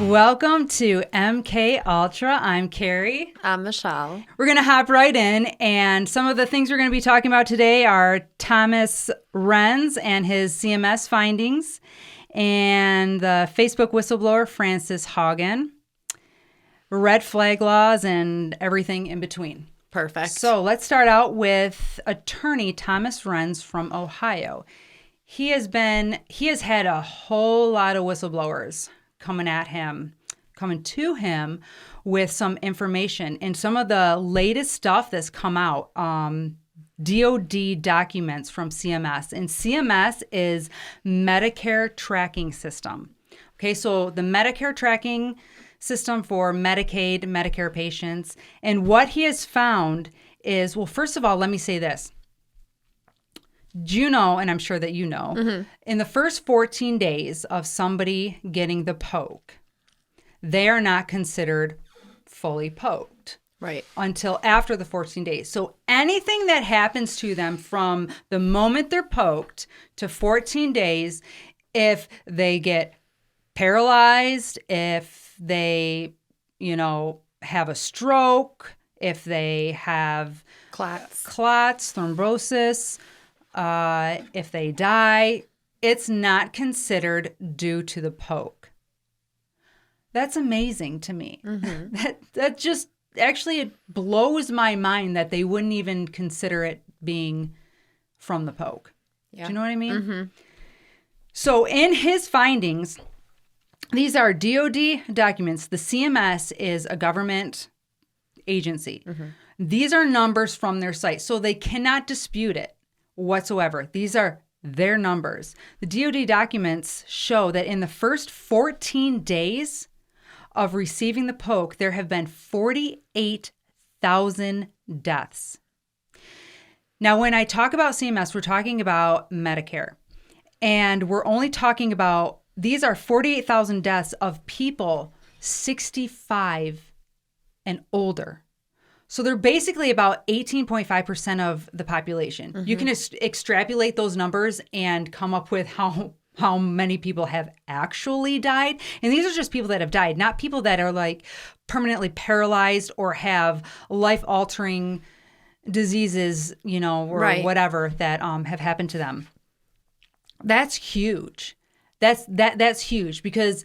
Welcome to MK Ultra. I'm Carrie. I'm Michelle. We're going to hop right in, and some of the things we're going to be talking about today are Thomas Renz and his CMS findings, and the Facebook whistleblower Frances Haugen, red flag laws, and everything in between. Perfect. So let's start out with attorney Thomas Renz from Ohio. He has had a whole lot of whistleblowers coming to him with some information. And some of the latest stuff that's come out, DOD documents from CMS. And CMS is Medicare tracking system. Okay, so the Medicare tracking system for Medicaid, Medicare patients. And what he has found is, well, first of all, let me say this. Do you know, and I'm sure that you know, in the first 14 days of somebody getting the poke, they are not considered fully poked. Right. Until after the 14 days. So anything that happens to them from the moment they're poked to 14 days, if they get paralyzed, if they, have a stroke, if they have clots, thrombosis, if they die, it's not considered due to the poke. That's amazing to me. Mm-hmm. That just actually it blows my mind that they wouldn't even consider it being from the poke. Yeah. Do you know what I mean? Mm-hmm. So in his findings, these are DOD documents. The CMS is a government agency. Mm-hmm. These are numbers from their site, so they cannot dispute it whatsoever. These are their numbers. The DOD documents show that in the first 14 days of receiving the poke, there have been 48,000 deaths. Now, when I talk about CMS, we're talking about Medicare. And we're only talking about, these are 48,000 deaths of people 65 and older. So they're basically about 18.5% of the population. Mm-hmm. You can extrapolate those numbers and come up with how many people have actually died. And these are just people that have died, not people that are like permanently paralyzed or have life-altering diseases, or right. whatever that have happened to them. That's huge. That's huge because,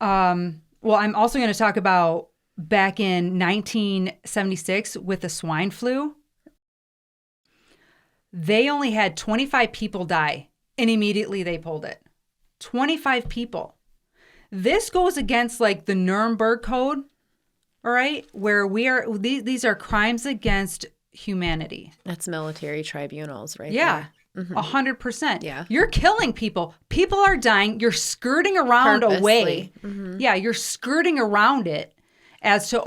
I'm also going to talk about back in 1976 with the swine flu. They only had 25 people die, and immediately they pulled it. 25 people. This goes against like the Nuremberg Code, all right, where these are crimes against humanity. That's military tribunals, right? Yeah. 100%. Yeah. You're killing people. People are dying. You're skirting around a way. Mm-hmm. Yeah, you're skirting around it as to,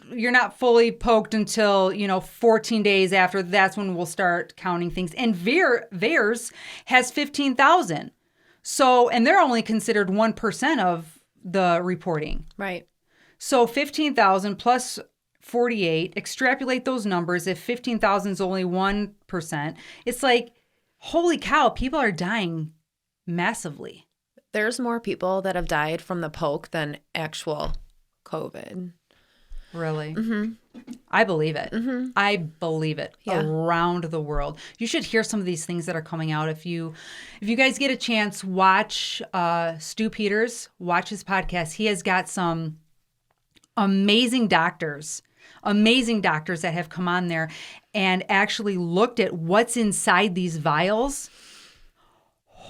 you're not fully poked until, 14 days after. That's when we'll start counting things. And VAERS has 15,000. So, and they're only considered 1% of the reporting. Right. So 15,000 plus 48, extrapolate those numbers. If 15,000 is only 1%, it's like, holy cow, people are dying massively. There's more people that have died from the poke than actual COVID. Really? Mm-hmm. I believe it. Mm-hmm. I believe it. Yeah. Around the world. You should hear some of these things that are coming out. If you guys get a chance, watch Stu Peters, watch his podcast. He has got some amazing doctors that have come on there and actually looked at what's inside these vials.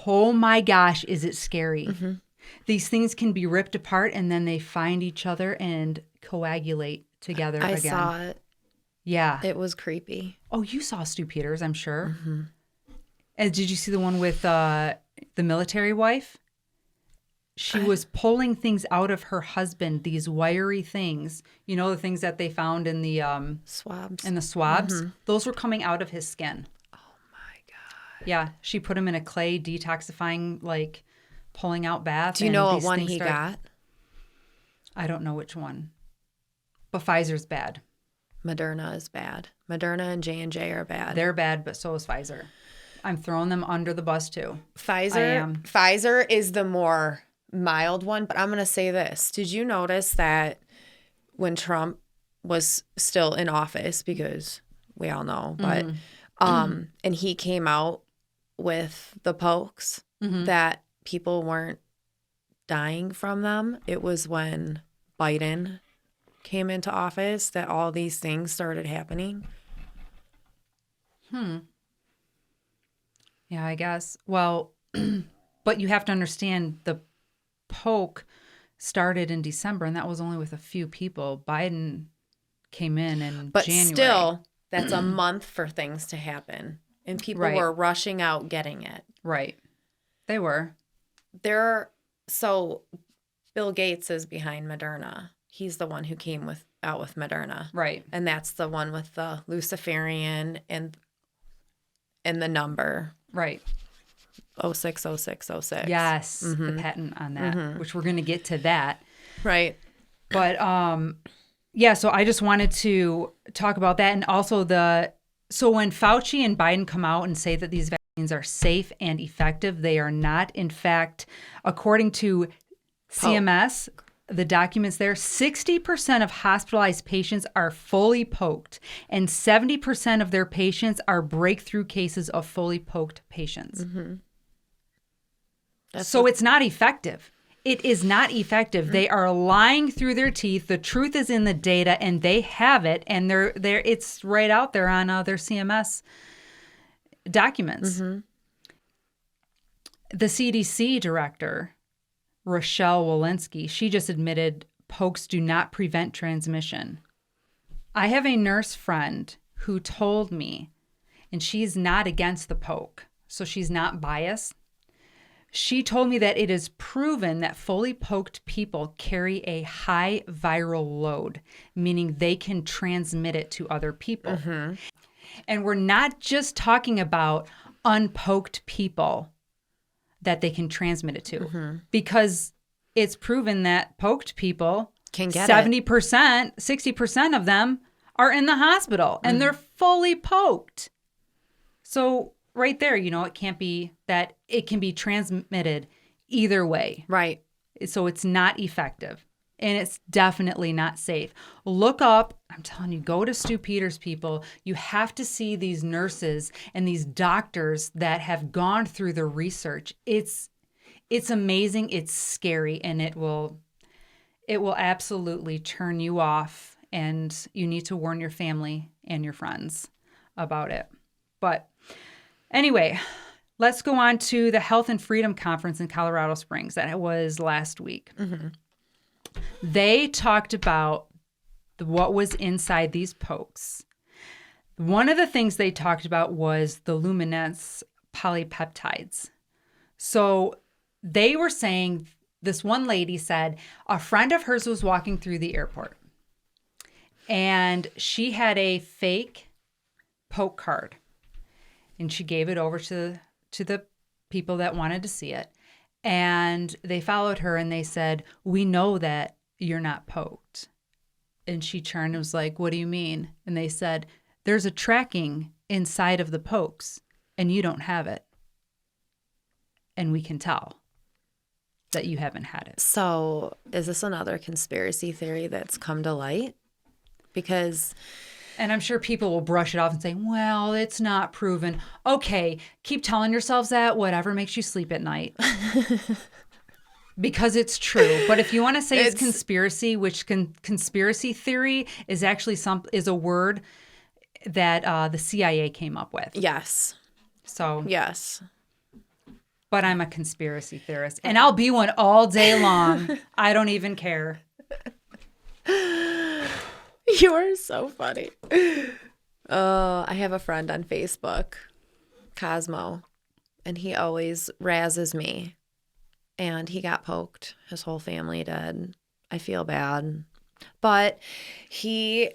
Oh my gosh, is it scary. Mm-hmm. These things can be ripped apart and then they find each other and coagulate together again. I saw it. Yeah. It was creepy. Oh, you saw Stu Peters, I'm sure. Mm-hmm. And did you see the one with the military wife? She was pulling things out of her husband, these wiry things, the things that they found in the swabs. Mm-hmm. Those were coming out of his skin. Oh my God. Yeah, she put him in a clay detoxifying, pulling out bath. Do you know what one he got? I don't know which one. But Pfizer's bad. Moderna is bad. Moderna and J&J are bad. They're bad, but so is Pfizer. I'm throwing them under the bus too. Pfizer is the more mild one, but I'm going to say this. Did you notice that when Trump was still in office, because we all know, but and he came out with the pokes, that people weren't dying from them? It was when Biden came into office that all these things started happening. Yeah, I guess. Well, but you have to understand the poke started in December, and that was only with a few people. Biden came in But January. still, that's a month for things to happen. And people Right. were rushing out getting it. Right. They were. So Bill Gates is behind Moderna. He's the one who came out with Moderna. Right. And that's the one with the Luciferian and the number. Right. 060606. Yes, the patent on that, which we're going to get to that. Right. But yeah, so I just wanted to talk about that. And also so when Fauci and Biden come out and say that these vaccines are safe and effective, they are not. In fact, according to CMS, the documents there, 60% of hospitalized patients are fully poked, and 70% of their patients are breakthrough cases of fully poked patients. So it's not effective. It is not effective. They are lying through their teeth. The truth is in the data, and they have it, and it's right out there on their CMS documents. The CDC director, Rochelle Walensky, she just admitted pokes do not prevent transmission. I have a nurse friend who told me, and she's not against the poke, so she's not biased. She told me that it is proven that fully poked people carry a high viral load, meaning they can transmit it to other people. And we're not just talking about unpoked people that they can transmit it to, because it's proven that poked people Can get 70%, 60% of them are in the hospital and they're fully poked. So right there, it can't be that it can be transmitted either way. Right. So it's not effective, and it's definitely not safe. Look up, I'm telling you, go to Stu Peters, people. You have to see these nurses and these doctors that have gone through the research. It's amazing, it's scary, and it will absolutely turn you off, and you need to warn your family and your friends about it. But anyway, let's go on to the Health and Freedom Conference in Colorado Springs. That was last week. They talked about what was inside these pokes. One of the things they talked about was the luminance polypeptides. So they were saying, this one lady said a friend of hers was walking through the airport, and she had a fake poke card. And she gave it over to the people that wanted to see it. And they followed her and they said, "We know that you're not poked." And she turned and was like, "What do you mean?" And they said, "There's a tracking inside of the pokes and you don't have it. And we can tell that you haven't had it." So is this another conspiracy theory that's come to light? Because... And I'm sure people will brush it off and say, "Well, it's not proven." Okay, keep telling yourselves that, whatever makes you sleep at night. Because it's true. But if you want to say it's conspiracy, which conspiracy theory is actually is a word that the CIA came up with. Yes. So yes. But I'm a conspiracy theorist, and I'll be one all day long. I don't even care. You are so funny. I have a friend on Facebook, Cosmo, and he always razzes me. And he got poked. His whole family did. I feel bad. But he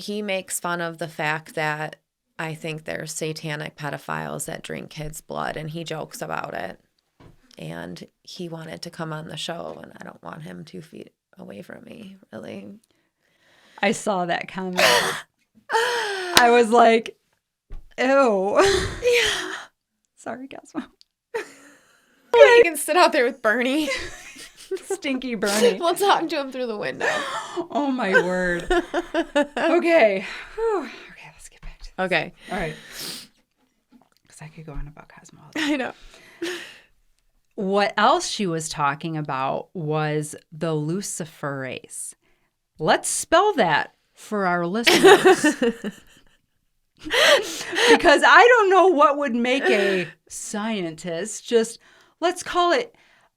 makes fun of the fact that I think there's satanic pedophiles that drink kids' blood, and he jokes about it. And he wanted to come on the show, and I don't want him 2 feet away from me, really. I saw that comment. I was like, ew. Yeah. Sorry, Cosmo. Good You can sit out there with Bernie. Stinky Bernie. We'll talk to him through the window. Oh, my word. Okay. Whew. Okay, let's get back to this. Okay. All right. Because I could go on about Cosmo. I know. What else she was talking about was the luciferase. Let's spell that for our listeners. Because I don't know what would make a scientist just, let's call it,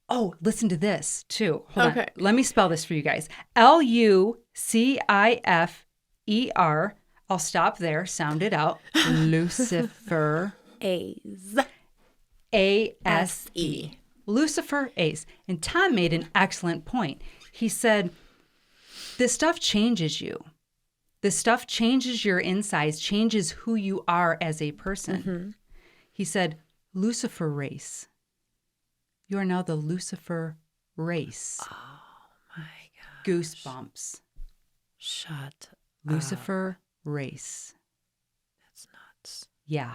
oh, listen to this too. Hold on. Let me spell this for you guys. Lucifer. I'll stop there. Sound it out. Lucifer. A's. A-S-E. Luciferase. And Tom made an excellent point. He said, this stuff changes you. This stuff changes your insides, changes who you are as a person. Mm-hmm. He said, Lucifer race. You are now the Lucifer race. Oh, my God. Goosebumps. Shut Lucifer race. That's nuts. Yeah.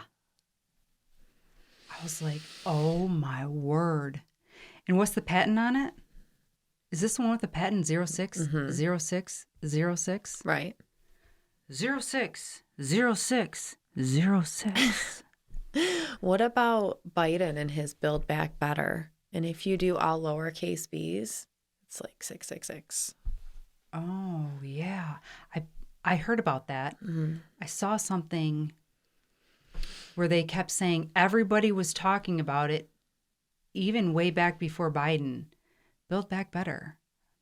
I was like, oh, my word. And what's the patent on it? Is this the one with the patent 060606? Right. 060606. What about Biden and his Build Back Better? And if you do all lowercase b's, it's like 666. Oh, yeah. I heard about that. Mm-hmm. I saw something where they kept saying everybody was talking about it, even way back before Biden. Build back better.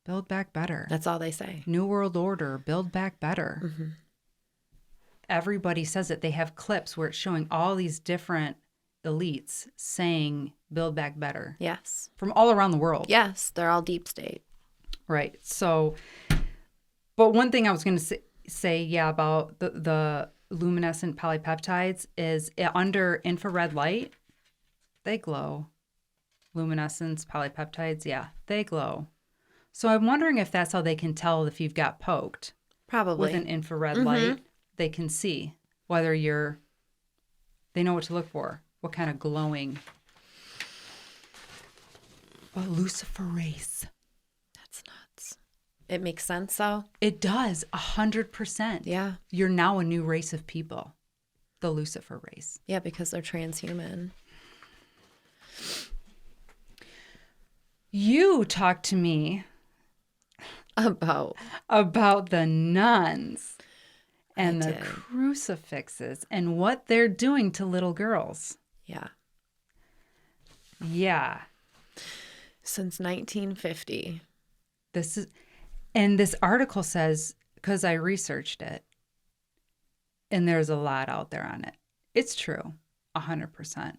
Build back better. That's all they say. New World Order. Build back better. Mm-hmm. Everybody says it. They have clips where it's showing all these different elites saying build back better. Yes. From all around the world. Yes. They're all deep state. Right. So, but one thing I was going to say, yeah, about the luminescent polypeptides is under infrared light, they glow. Luminescence, polypeptides, yeah, they glow. So I'm wondering if that's how they can tell if you've got poked. Probably. With an infrared light, they can see whether they know what to look for, what kind of glowing. But luciferase. That's nuts. It makes sense, though? It does, 100%. Yeah. You're now a new race of people, the Lucifer race. Yeah, because they're transhuman. You talked to me about the nuns and the crucifixes and what they're doing to little girls. Yeah. Yeah. Since 1950. And this article says, because I researched it, and there's a lot out there on it. It's true, 100%.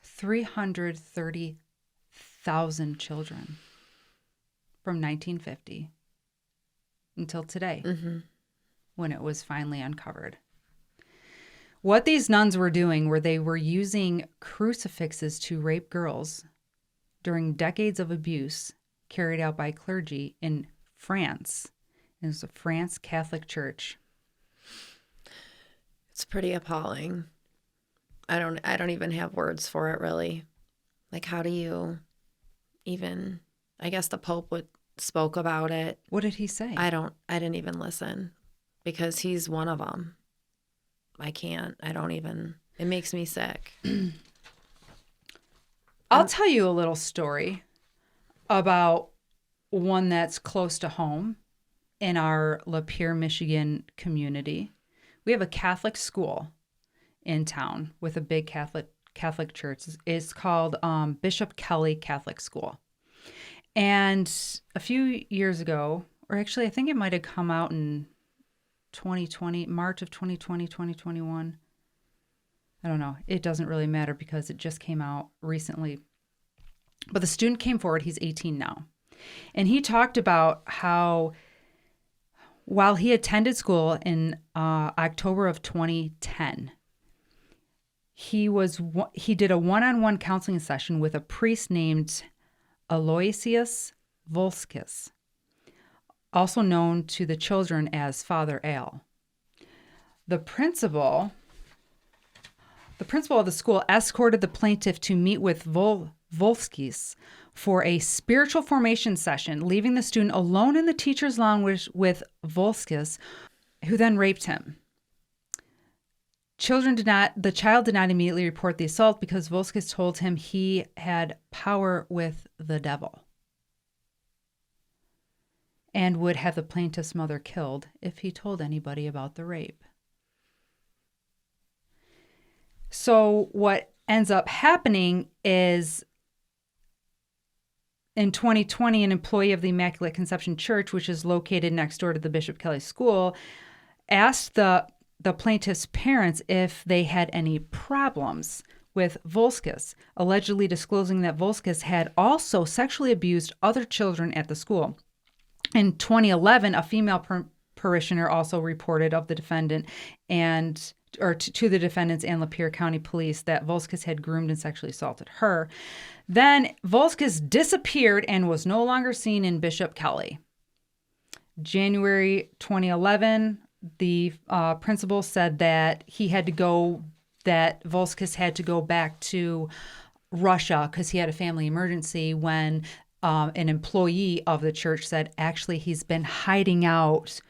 330,000 children from 1950 until today, when it was finally uncovered. What these nuns were doing were they were using crucifixes to rape girls during decades of abuse carried out by clergy in France. It was a France Catholic Church. It's pretty appalling. I don't even have words for it, really. Like, how do you even? I guess the Pope spoke about it. What did he say? I didn't even listen because he's one of them. I can't. I don't even. It makes me sick. I'll tell you a little story about one that's close to home in our Lapeer, Michigan community. We have a Catholic school in town with a big Catholic church. It's called Bishop Kelly Catholic School. And a few years ago, or actually I think it might have come out in 2020, March of 2020, 2021. I don't know. It doesn't really matter because it just came out recently. But the student came forward. He's 18 now. And he talked about how while he attended school in October of 2010, he did a one-on-one counseling session with a priest named Aloysius Volskis, also known to the children as Father Al. The principal of the school escorted the plaintiff to meet with Volskis for a spiritual formation session, leaving the student alone in the teacher's lounge with Volskis, who then raped him. The child did not immediately report the assault because Volskis told him he had power with the devil and would have the plaintiff's mother killed if he told anybody about the rape. So what ends up happening is in 2020, an employee of the Immaculate Conception Church, which is located next door to the Bishop Kelly School, asked the plaintiff's parents if they had any problems with Volskis, allegedly disclosing that Volskis had also sexually abused other children at the school. In 2011, a female parishioner also reported of the defendant to the defendants and Lapeer County Police that Volskis had groomed and sexually assaulted her. Then Volskis disappeared and was no longer seen in Bishop Kelly. January 2011, the principal said that Volskis had to go back to Russia because he had a family emergency when an employee of the church said, actually, he's been hiding out.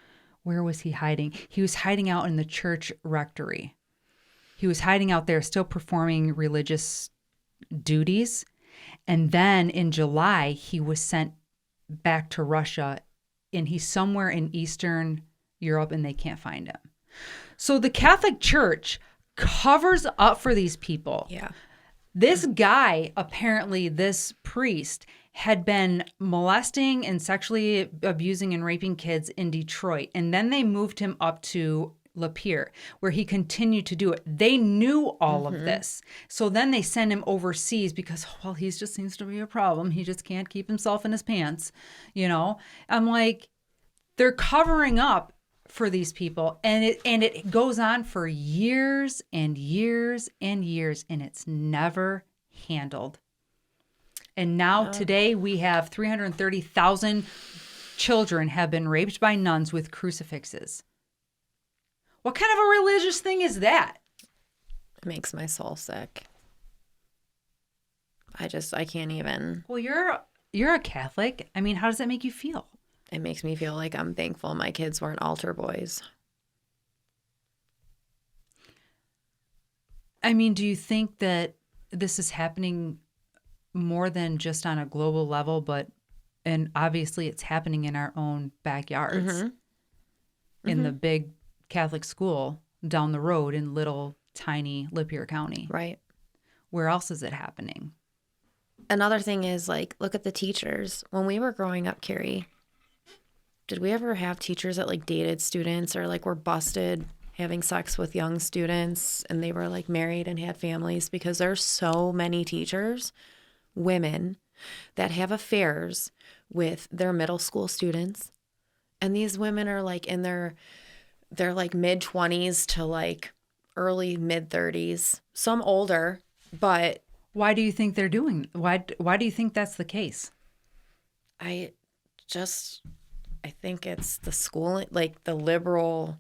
Where was he hiding? He was hiding out in the church rectory. He was hiding out there, still performing religious duties. And then in July, he was sent back to Russia, and he's somewhere in Eastern Europe, and they can't find him. So the Catholic Church covers up for these people. Yeah. This guy, apparently, this priest, had been molesting and sexually abusing and raping kids in Detroit. And then they moved him up to Lapeer, where he continued to do it. They knew all of this. So then they send him overseas because, well, he just seems to be a problem. He just can't keep himself in his pants. I'm like, they're covering up for these people. And it goes on for years and years and years, and it's never handled. And now today we have 330,000 children have been raped by nuns with crucifixes. What kind of a religious thing is that? It makes my soul sick. I can't even. Well, you're a Catholic. I mean, how does that make you feel? It makes me feel like I'm thankful my kids weren't altar boys. I mean, do you think that this is happening more than just on a global level, and obviously it's happening in our own backyards, in the big Catholic school down the road in little tiny Lapeer County? Right. Where else is it happening? Another thing is, like, look at the teachers. When we were growing up, Carrie, did we ever have teachers that, like, dated students or, like, were busted having sex with young students and they were, like, married and had families? Because there's so many teachers, women, that have affairs with their middle school students. And these women are, like, in they're like mid-20s to, like, early mid-30s. Some older, but... Why do you think they're doing? Why do you think that's the case? I think it's the school, like the liberal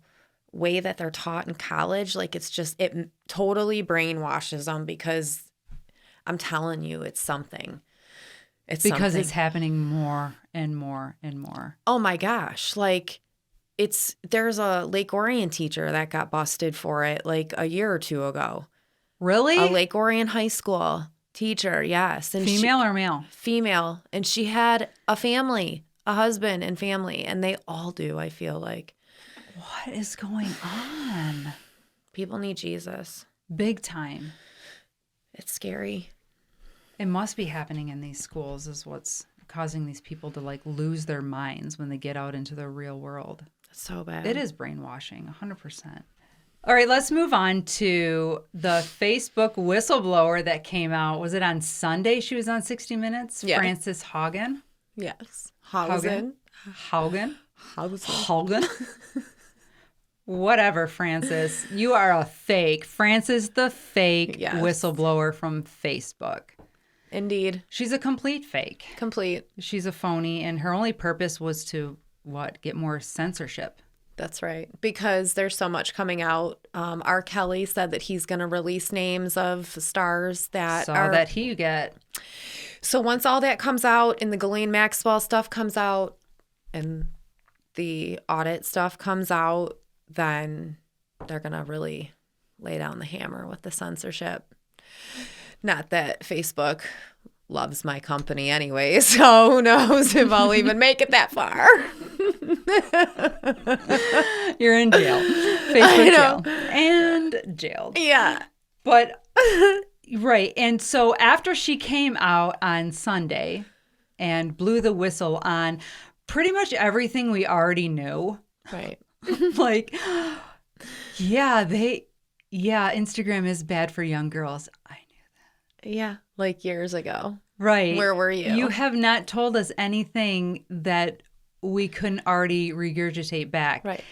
way that they're taught in college. Like, it totally brainwashes them because I'm telling you, it's something. It's it's happening more and more and more. Oh my gosh. Like, there's a Lake Orion teacher that got busted for it like a year or two ago. Really? A Lake Orion high school teacher, yes. And female or male? Female. And she had a family, a husband and family, and they all do, I feel like. What is going on? People need Jesus. Big time. It's scary. It must be happening in these schools is what's causing these people to, like, lose their minds when they get out into the real world. That's so bad. It is brainwashing, 100%. All right, let's move on to the Facebook whistleblower that came out. Was it on Sunday? She was on 60 Minutes? Yeah. Frances Haugen? Yes. Haugen? Haugen. Whatever, Frances. You are a fake. Frances the fake Yes. whistleblower from Facebook. Indeed. She's a complete fake. Complete. She's a phony, and her only purpose was to, get more censorship. That's right. Because there's so much coming out. R. Kelly said that he's going to release names of stars that that he get So once all that comes out and the Ghislaine Maxwell stuff comes out and the audit stuff comes out, then they're going to really lay down the hammer with the censorship. Not that Facebook loves my company anyway, so who knows if I'll even make it that far. You're in jail. Facebook jail. And jailed. Yeah. But, right. And so after she came out on Sunday and blew the whistle on pretty much everything we already knew. Right. Like, Instagram is bad for young girls. I knew Yeah. Like years ago. that. Right. Where were you? You have not told us anything that we couldn't already regurgitate back. Right.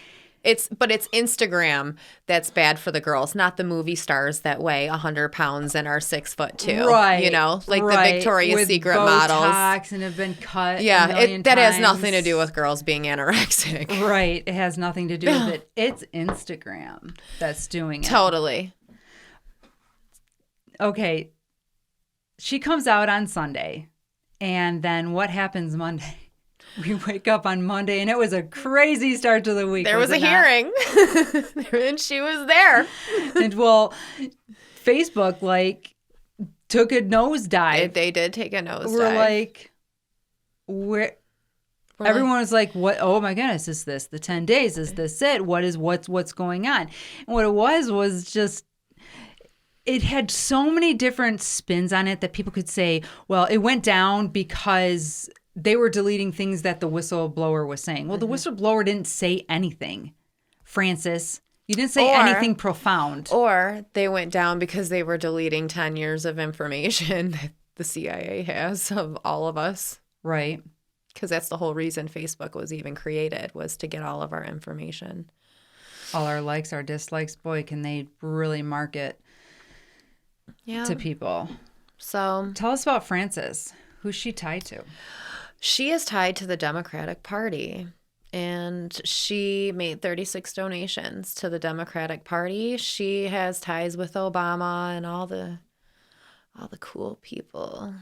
But it's Instagram that's bad for the girls, not the movie stars that weigh 100 pounds and are 6'2". Right. You know, like the Victoria's with Secret Botox models. And have been cut. Yeah, a million that has times. nothing to do with girls being anorexic. Right. It has nothing to do with it. It's Instagram that's doing it. Totally. Okay. She comes out on Sunday. And then what happens Monday? We wake up on Monday, and it was a crazy start to the week. There was a hearing, and she was there. And well, Facebook took a nosedive. They did take a nosedive. Everyone was like, "What? Oh my goodness! Is this the 10 days? Is this it? What's going on?" And what it was just. It had so many different spins on it that people could say, well, it went down because they were deleting things that the whistleblower was saying. Well, the whistleblower didn't say anything. Francis, you didn't say anything profound. Or they went down because they were deleting 10 years of information that the CIA has of all of us. Right. Because that's the whole reason Facebook was even created, was to get all of our information. All our likes, our dislikes. Boy, can they really market to people. So tell us about Francis. Who's she tied to? She is tied to the Democratic Party, and she made 36 donations to the Democratic Party. She has ties with Obama and all the cool people.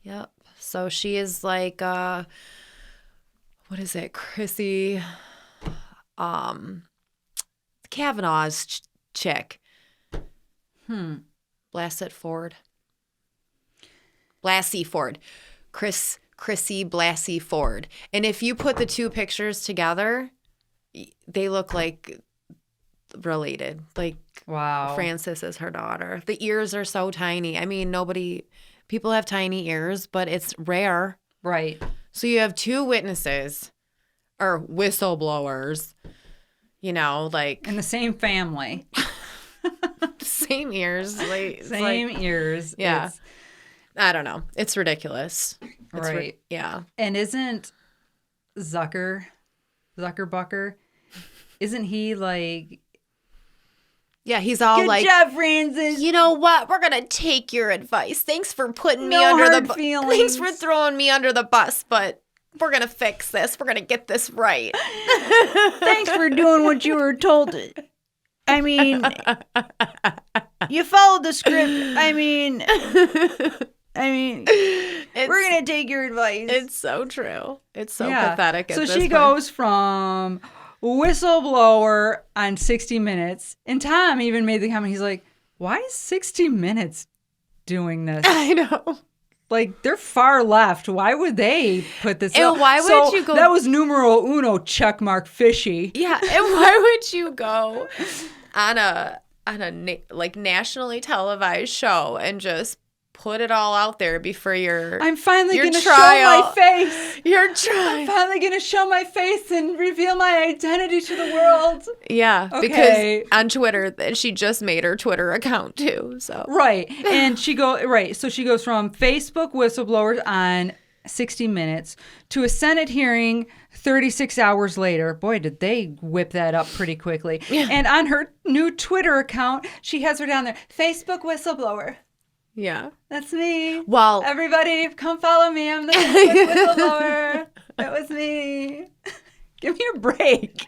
Yep. So she is like what is it? Chrissy Kavanaugh's chick. Blassie Ford. Chrissy Blassie Ford. And if you put the two pictures together, they look like related. Like, wow. Frances is her daughter. The ears are so tiny. I mean, people have tiny ears, but it's rare. Right. So you have two witnesses or whistleblowers, in the same family. Same ears. Ears. Yeah. I don't know. It's ridiculous. Right. Yeah. And isn't Zuckerbucker, isn't he like... Yeah, he's all Good job, Francis. You know what? We're going to take your advice. Thanks for putting me No under hard the bus. feelings. Thanks for throwing me under the bus, but we're going to fix this. We're going to get this right. Thanks for doing what you were told. I mean, you followed the script. I mean, we're going to take your advice. It's so true. It's so pathetic. So she goes from whistleblower on 60 Minutes. And Tom even made the comment. He's like, why is 60 Minutes doing this? I know. Like, they're far left. Why would they put this up? And why would you go... That was numero uno, checkmark fishy. Yeah, and why would you go on a nationally televised show and just put it all out there before I'm finally going to show my face. Your trial. I'm finally going to show my face and reveal my identity to the world. Yeah, okay. Because on Twitter, she just made her Twitter account too. So right, and so she goes from Facebook whistleblowers on 60 Minutes to a Senate hearing 36 hours later. Boy, did they whip that up pretty quickly. Yeah. And on her new Twitter account, she has her down there, Facebook whistleblower. Yeah. That's me. Well, everybody come follow me. I'm the whistleblower. That was me. Give me a break.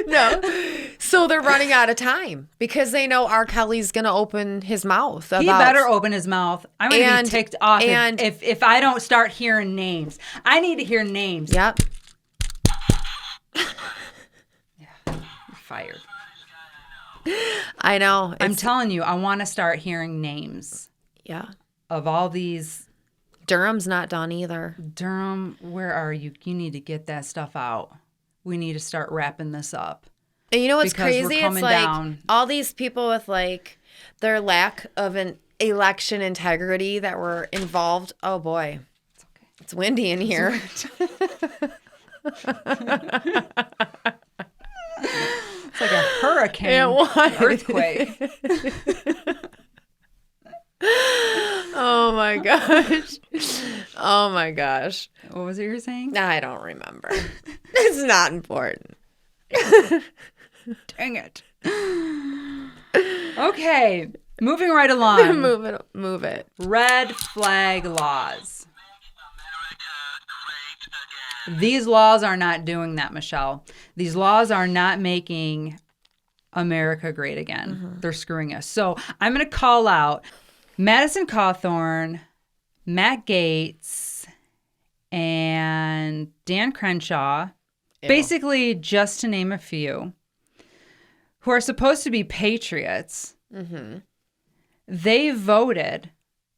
No. So they're running out of time because they know R. Kelly's going to open his mouth about... He better open his mouth. I'm going to be ticked off and- if I don't start hearing names. I need to hear names. Yep. Yeah, you're fired. I know. I'm telling you, I want to start hearing names. Yeah. Of all these. Durham's not done either. Durham, where are you? You need to get that stuff out. We need to start wrapping this up. And you know what's Because crazy? we're coming It's like down. all these people with like their lack of an election integrity that were involved. Oh boy. It's okay. It's windy in here. It's like a hurricane. It was. Earthquake. Oh my gosh. Oh my gosh. What was it you were saying? I don't remember. It's not important. Dang it. Okay. Moving right along. Move it. Red flag laws. These laws are not doing that, Michelle. These laws are not making America great again. Mm-hmm. They're screwing us. So I'm going to call out Madison Cawthorn, Matt Gaetz, and Dan Crenshaw, basically just to name a few, who are supposed to be patriots. Mm-hmm. They voted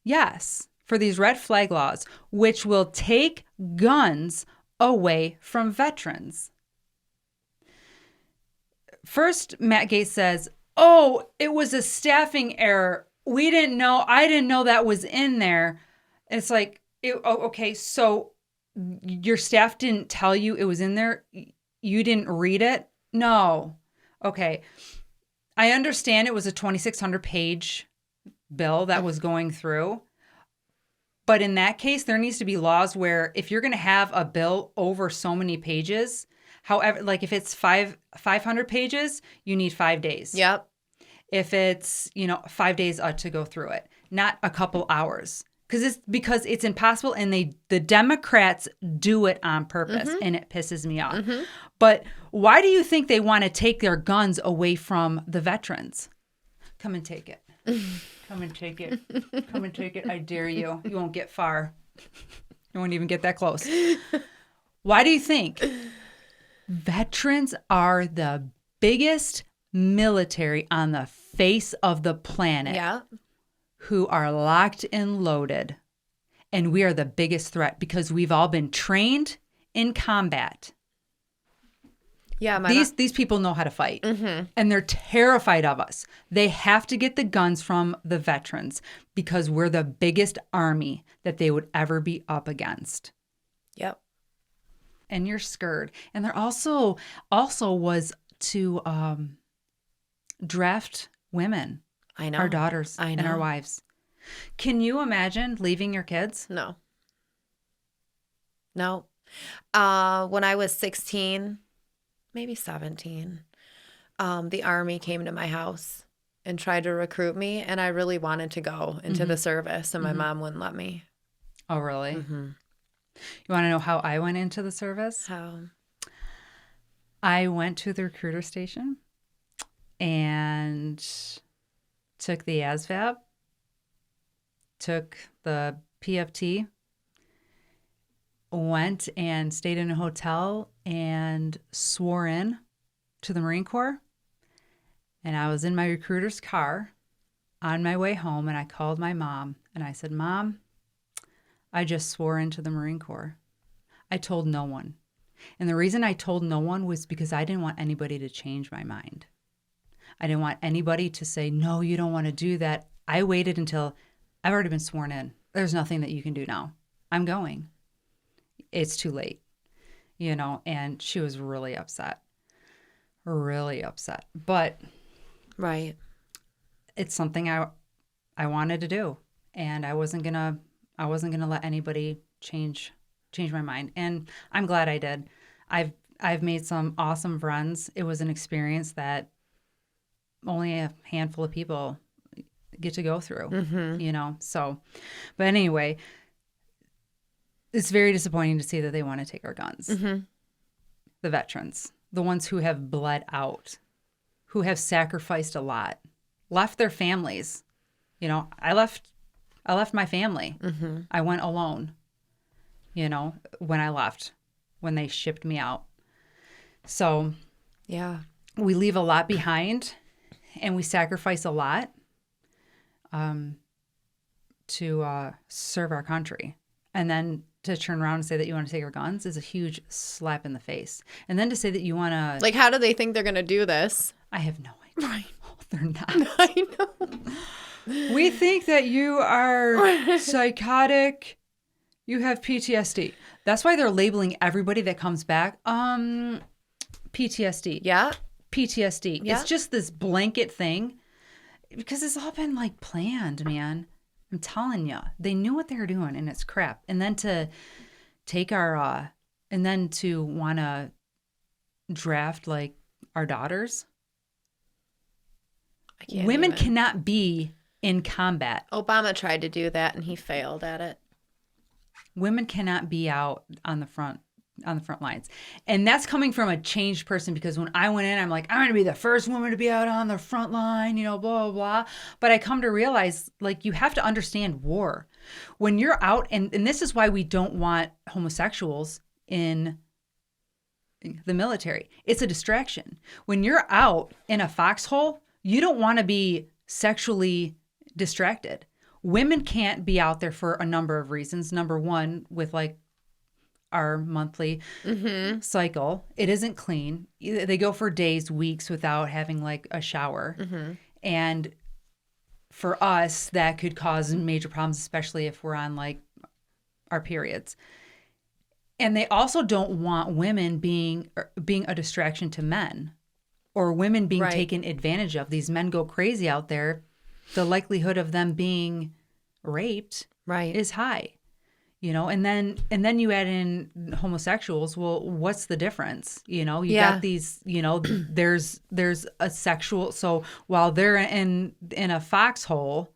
yes for these red flag laws, which will take guns away from veterans. First, Matt Gaetz says, oh, it was a staffing error. We didn't know. I didn't know that was in there. And it's like, okay, so your staff didn't tell you it was in there? You didn't read it? No. Okay. I understand it was a 2,600-page bill that was going through. But in that case, there needs to be laws where if you're going to have a bill over so many pages, however, like if it's 500 pages, you need 5 days. Yep. If it's, 5 days to go through it, not a couple hours. Because it's impossible, and the Democrats do it on purpose, mm-hmm. and it pisses me off. Mm-hmm. But why do you think they want to take their guns away from the veterans? Come and take it. Come and take it. Come and take it. I dare you. You won't get far. You won't even get that close. Why do you think? Veterans are the biggest military on the face of the planet. Yeah. Who are locked and loaded. And we are the biggest threat because we've all been trained in combat. Yeah, these people know how to fight. Mm-hmm. And they're terrified of us. They have to get the guns from the veterans because we're the biggest army that they would ever be up against. Yep. And you're scared. And there also was to draft women. I know. Our daughters and our wives. Can you imagine leaving your kids? No. When I was 16, maybe 17, the Army came to my house and tried to recruit me, and I really wanted to go into mm-hmm. the service, and my mm-hmm. mom wouldn't let me. Oh, really? Mm-hmm. You want to know how I went into the service? How? I went to the recruiter station and took the ASVAB, took the PFT, went and stayed in a hotel and swore in to the Marine Corps. And I was in my recruiter's car on my way home, and I called my mom and I said, Mom, I just swore into the Marine Corps. I told no one. And the reason I told no one was because I didn't want anybody to change my mind. I didn't want anybody to say, no, you don't want to do that. I waited until I've already been sworn in. There's nothing that you can do now. I'm going. It's too late, and she was really upset. But right. It's something I wanted to do, and I wasn't going to let anybody change my mind. And I'm glad I did. I've made some awesome friends. It was an experience that only a handful of people get to go through, mm-hmm. So, but anyway, it's very disappointing to see that they want to take our guns. Mm-hmm. The veterans, the ones who have bled out, who have sacrificed a lot, left their families. You know, I left my family. I went alone, you know, when I left, when they shipped me out. So Yeah. we leave a lot behind and we sacrifice a lot to serve our country. And then to turn around and say that you want to take our guns is a huge slap in the face. And then to say that you want to... Like, how do they think they're going to do this? I have no idea. Right. Oh, they're not. I know. We think that you are psychotic. You have PTSD. That's why they're labeling everybody that comes back PTSD. Yeah. PTSD. Yeah. It's just this blanket thing because it's all been like planned, man. I'm telling you, they knew what they were doing, and it's crap. And then to take our, and then to want to draft like our daughters. I can't Women even. cannot be in combat. Obama tried to do that, and he failed at it. Women cannot be out on the front lines. And that's coming from a changed person, because when I went in, I'm like, I'm going to be the first woman to be out on the front line, you know, blah, blah, blah. But I come to realize, like, you have to understand war. When you're out, and this is why we don't want homosexuals in the military. It's a distraction. When you're out in a foxhole, you don't want to be sexually distracted. Women can't be out there for a number of reasons. Number one, with like our monthly cycle, it isn't clean. They go for days, weeks without having like a shower. And for us, that could cause major problems, especially if we're on like our periods. And they also don't want women being a distraction to men, or women being taken advantage of. These men go crazy out there. The likelihood of them being raped is high, you know. And then you add in homosexuals. Well, what's the difference? You know, you got these, you know, there's a sexual. So while they're in a foxhole,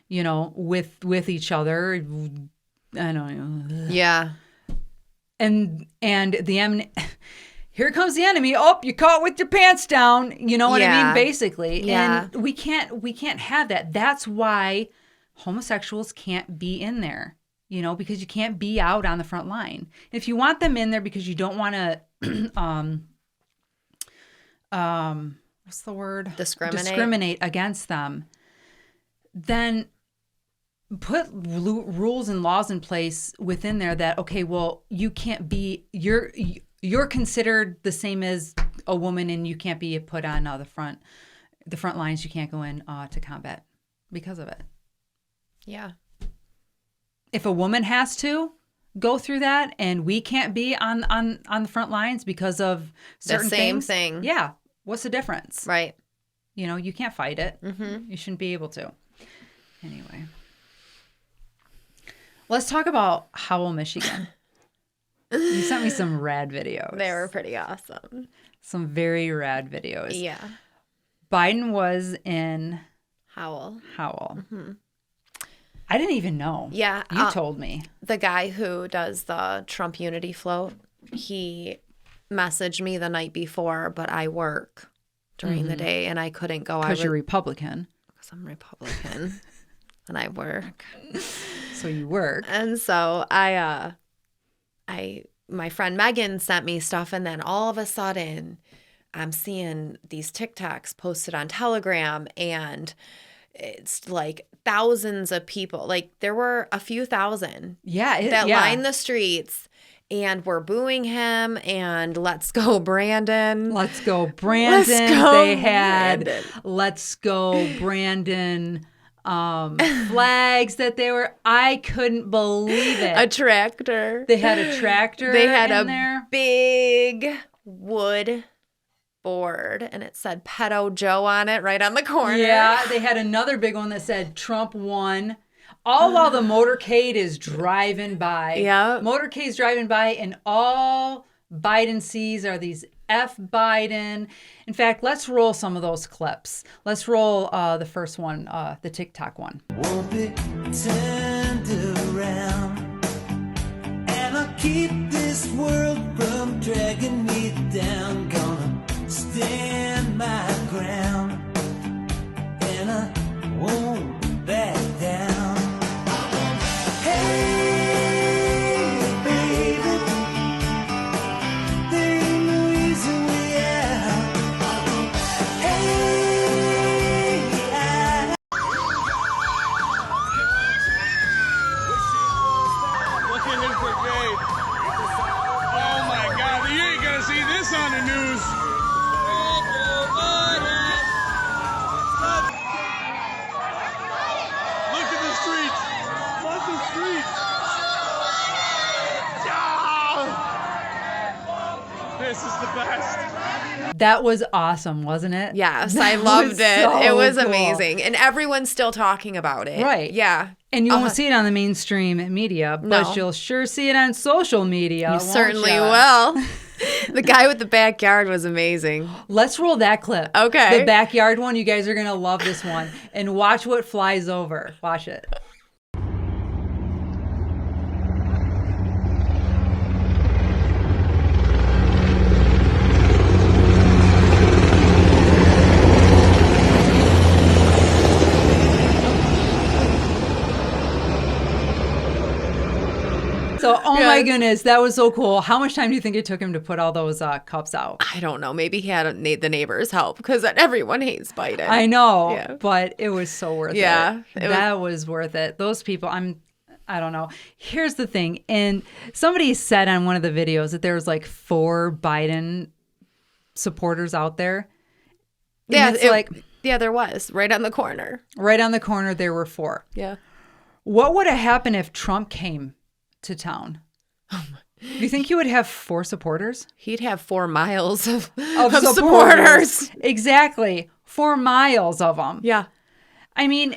you know, with each other, I don't know. Yeah. And here comes the enemy. Oh, you're caught with your pants down. You know what I mean? Basically. Yeah. And we can't have that. That's why homosexuals can't be in there, you know, because you can't be out on the front line. If you want them in there because you don't want to, what's the word? Discriminate against them, then put rules and laws in place within there that, okay, well, you can't be, you're considered the same as a woman, and you can't be put on the front lines. You can't go in to combat because of it. Yeah. If a woman has to go through that, and we can't be on the front lines because of certain things, thing. Yeah. What's the difference? Right. You know, you can't fight it. You shouldn't be able to. Anyway. Let's talk about Howell, Michigan. You sent me some rad videos. They were pretty awesome. Some very rad videos. Yeah. Biden was in Howell. I didn't even know. Yeah. You told me. The guy who does the Trump Unity Float, he messaged me the night before, but I work during the day and I couldn't go. Because you're Republican. Because I'm Republican and I work. So you work. And so my friend Megan sent me stuff, and then all of a sudden I'm seeing these TikToks posted on Telegram, and it's like thousands of people. Like there were a few thousand that lined the streets and were booing him and let's go Brandon. Let's go Brandon. They had let's go Brandon flags that they were, I couldn't believe it. A tractor. They had a tractor. They had in a there. big wood board, and it said Pedo Joe on it right on the corner. Yeah, they had another big one that said Trump won. All while the motorcade is driving by. Yeah. Motorcade's driving by, and all Biden sees are these F Biden. In fact, let's roll some of those clips. Let's roll the first one, the TikTok one. Won't be turned around, and I'll keep this world from dragging me down. Gonna stand on the news. Look at the streets. Look at the streets. Ah! This is the best. That was awesome, wasn't it? Yes, That I loved was it. so It was cool. amazing. And everyone's still talking about it. Right. Yeah. And you won't see it on the mainstream media, but No. you'll sure see it on social media. You won't certainly ya? will. The guy with the backyard was amazing. Let's roll that clip. Okay. The backyard one. You guys are going to love this one. And watch what flies over. Watch it. So, oh my Yes. goodness, that was so cool. How much time do you think it took him to put all those cups out? I don't know. Maybe he had the neighbors help because everyone hates Biden. I know, Yeah. but it was so worth Yeah, it. it That was worth it. Those people, I don't know. Here's the thing. And somebody said on one of the videos that there was like 4 Biden supporters out there. And Yeah, it's yeah, there was right on the corner. right on the corner, there were 4. Yeah. What would have happened if Trump came to town? Do you think he would have 4 supporters? He'd have 4 miles of Supporters. supporters. Exactly. 4 miles of them. Yeah. I mean,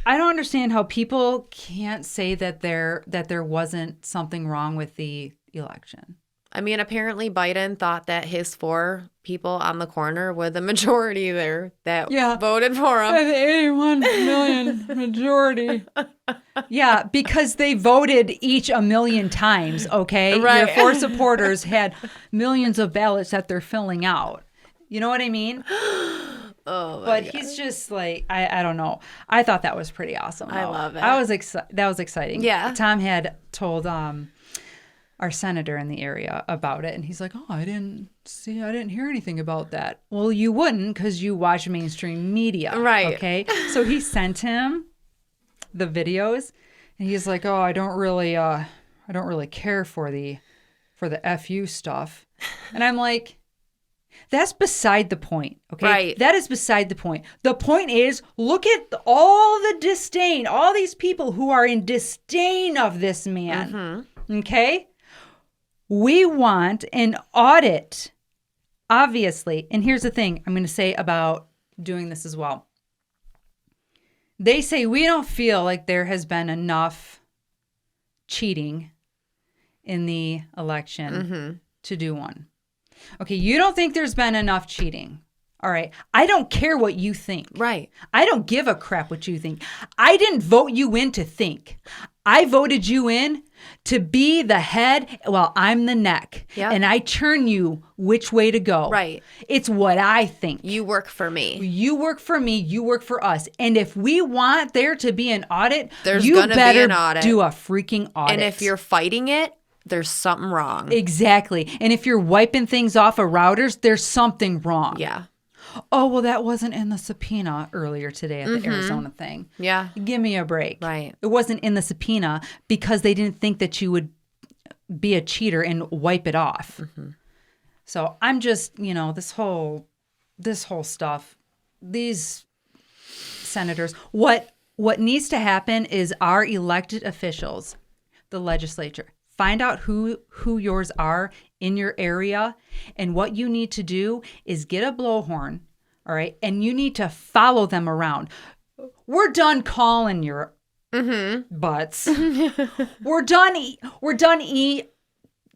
I don't understand how people can't say that there wasn't something wrong with the election. I mean, apparently Biden thought that his 4 people on the corner were the majority there that Yeah. voted for him. 81 million majority. Yeah, because they voted each a million times, okay? Right. Your 4 supporters had millions of ballots that they're filling out. You know what I mean? Oh, my But God. he's just like, I don't know. I thought that was pretty awesome. I though. love it. That was exciting. Yeah. Tom had told our senator in the area about it, and he's like, oh, I didn't hear anything about that. Well, you wouldn't, because you watch mainstream media. Right. Okay. So he sent him the videos, and he's like, oh, I don't really care for the FU stuff. And I'm like, that's beside the point, okay? Right. That is beside the point. The point is, look at all the disdain, all these people who are in disdain of this man, okay? We want an audit, obviously. And here's the thing I'm going to say about doing this as well. They say we don't feel like there has been enough cheating in the election to do one. Okay, you don't think there's been enough cheating. All right. I don't care what you think. Right. I don't give a crap what you think. I didn't vote you in to think. I voted you in to be the head while I'm the neck. Yeah. And I turn you which way to go. Right. It's what I think. You work for me. You work for me, you work for us. And if we want there to be an audit, There's you gonna be better an audit. do a freaking audit. And if you're fighting it, there's something wrong. Exactly. And if you're wiping things off of routers, there's something wrong. Yeah. Oh, well, that wasn't in the subpoena earlier today at the Arizona thing. Yeah. Give me a break. Right. It wasn't in the subpoena because they didn't think that you would be a cheater and wipe it off. So I'm just, this whole stuff, these senators, what needs to happen is our elected officials, the legislature, find out who yours are in your area, and what you need to do is get a blowhorn, all right, and you need to follow them around. We're done calling your butts. We're done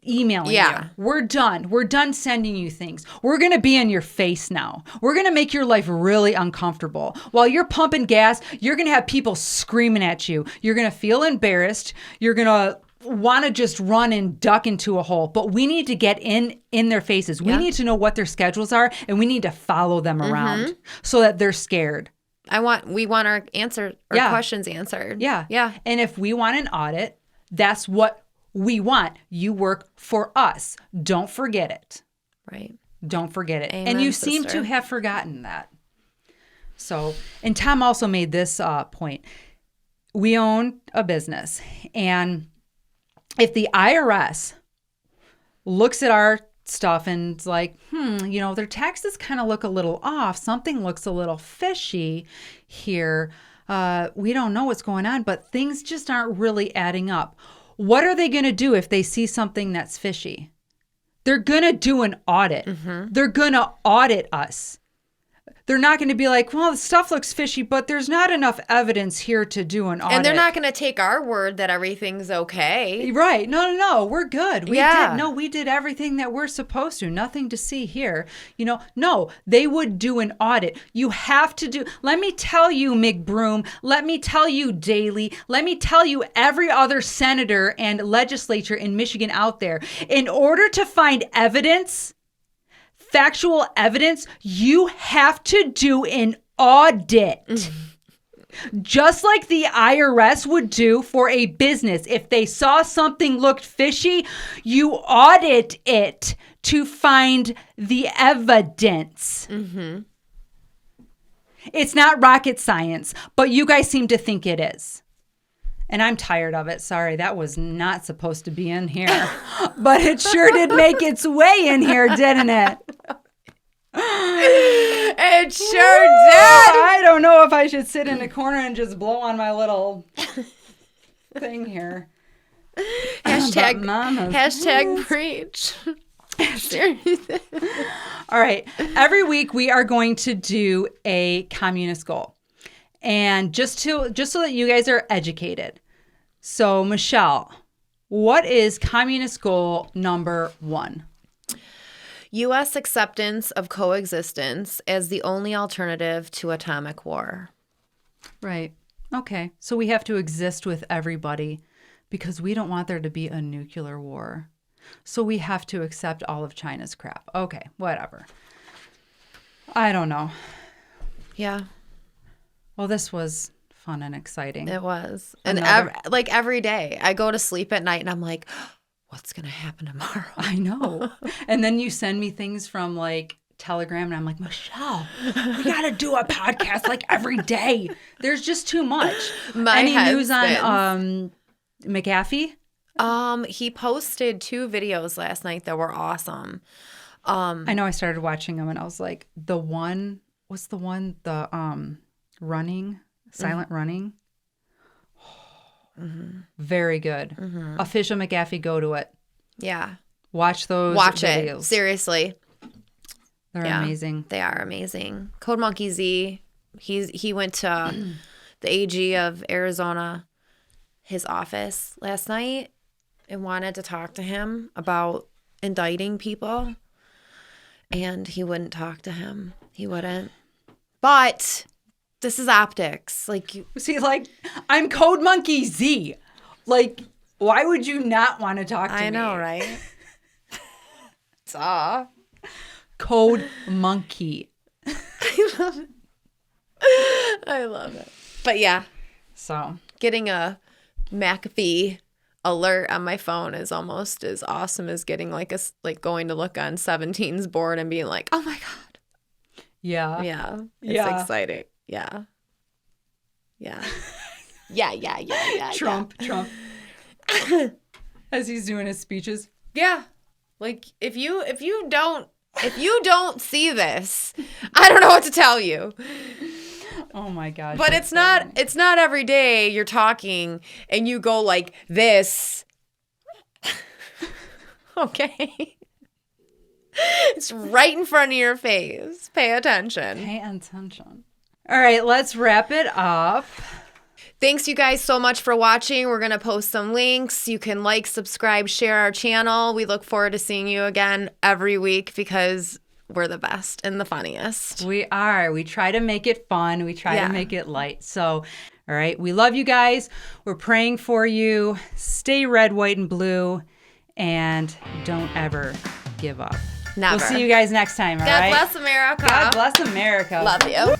emailing Yeah. you. We're done. We're done sending you things. We're going to be in your face now. We're going to make your life really uncomfortable. While you're pumping gas, you're going to have people screaming at you. You're going to feel embarrassed. You're going to want to just run and duck into a hole. But we need to get in their faces. We need to know what their schedules are, and we need to follow them around so that they're scared. We want our questions answered. Yeah. Yeah. And if we want an audit, that's what we want. You work for us. Don't forget it. Right. Don't forget it. Amen, and you seem sister. to have forgotten that. So, and Tom also made this point. We own a business, and if the IRS looks at our stuff and it's like, their taxes kind of look a little off. Something looks a little fishy here. We don't know what's going on, but things just aren't really adding up. What are they going to do if they see something that's fishy? They're going to do an audit. They're going to audit us. They're not going to be like, well, the stuff looks fishy, but there's not enough evidence here to do an audit. And they're not going to take our word that everything's okay. Right. No. We're good. We did everything that we're supposed to. Nothing to see here. No, they would do an audit. You have to do. Let me tell you, McBroom. Let me tell you, Daley. Let me tell you, every other senator and legislature in Michigan out there. In order to find evidence, factual evidence, you have to do an audit. Just like the IRS would do for a business. If they saw something looked fishy, you audit it to find the evidence. It's not rocket science, but you guys seem to think it is. And I'm tired of it. Sorry, that was not supposed to be in here. But it sure did make its way in here, didn't it? It sure did. I don't know if I should sit in a corner and just blow on my little thing here. Hashtag preach. Seriously. All right. Every week we are going to do a communist goal. And just so that you guys are educated. So, Michelle, what is communist goal number 1? U.S. acceptance of coexistence as the only alternative to atomic war. Right. Okay. So we have to exist with everybody because we don't want there to be a nuclear war. So we have to accept all of China's crap. Okay. Whatever. I don't know. Yeah. Well, this was fun and exciting. It was. And every day I go to sleep at night and I'm like, what's going to happen tomorrow? I know. And then you send me things from like Telegram and I'm like, Michelle, we got to do a podcast like every day. There's just too much. Any news on McAfee? He posted 2 videos last night that were awesome. I know I started watching them and I was like, running, silent running. Very good. Official McAfee, go to it. Yeah. Watch those Watch videos. it. Seriously. They're amazing. They are amazing. Code Monkey Z, he went to the AG of Arizona, his office last night and wanted to talk to him about indicting people. And he wouldn't talk to him. He wouldn't. But this is optics. I'm Code Monkey Z. Like, why would you not want to talk to me? I know, right? Duh. Code Monkey. I love it. But yeah. So getting a McAfee alert on my phone is almost as awesome as getting going to look on 17's board and being like, oh my God. Yeah. Yeah. It's exciting. Yeah. Yeah. Yeah. Trump. As he's doing his speeches. Yeah. Like if you don't see this, I don't know what to tell you. Oh my gosh. But it's not every day you're talking and you go like this. Okay. It's right in front of your face. Pay attention. All right, let's wrap it up. Thanks you guys so much for watching. We're going to post some links. You can like, subscribe, share our channel. We look forward to seeing you again every week because we're the best and the funniest. We are. We try to make it fun. We try to make it light. So, all right, we love you guys. We're praying for you. Stay red, white, and blue. And don't ever give up. Never. We'll see you guys next time, all right? God bless America. God bless America. Love you.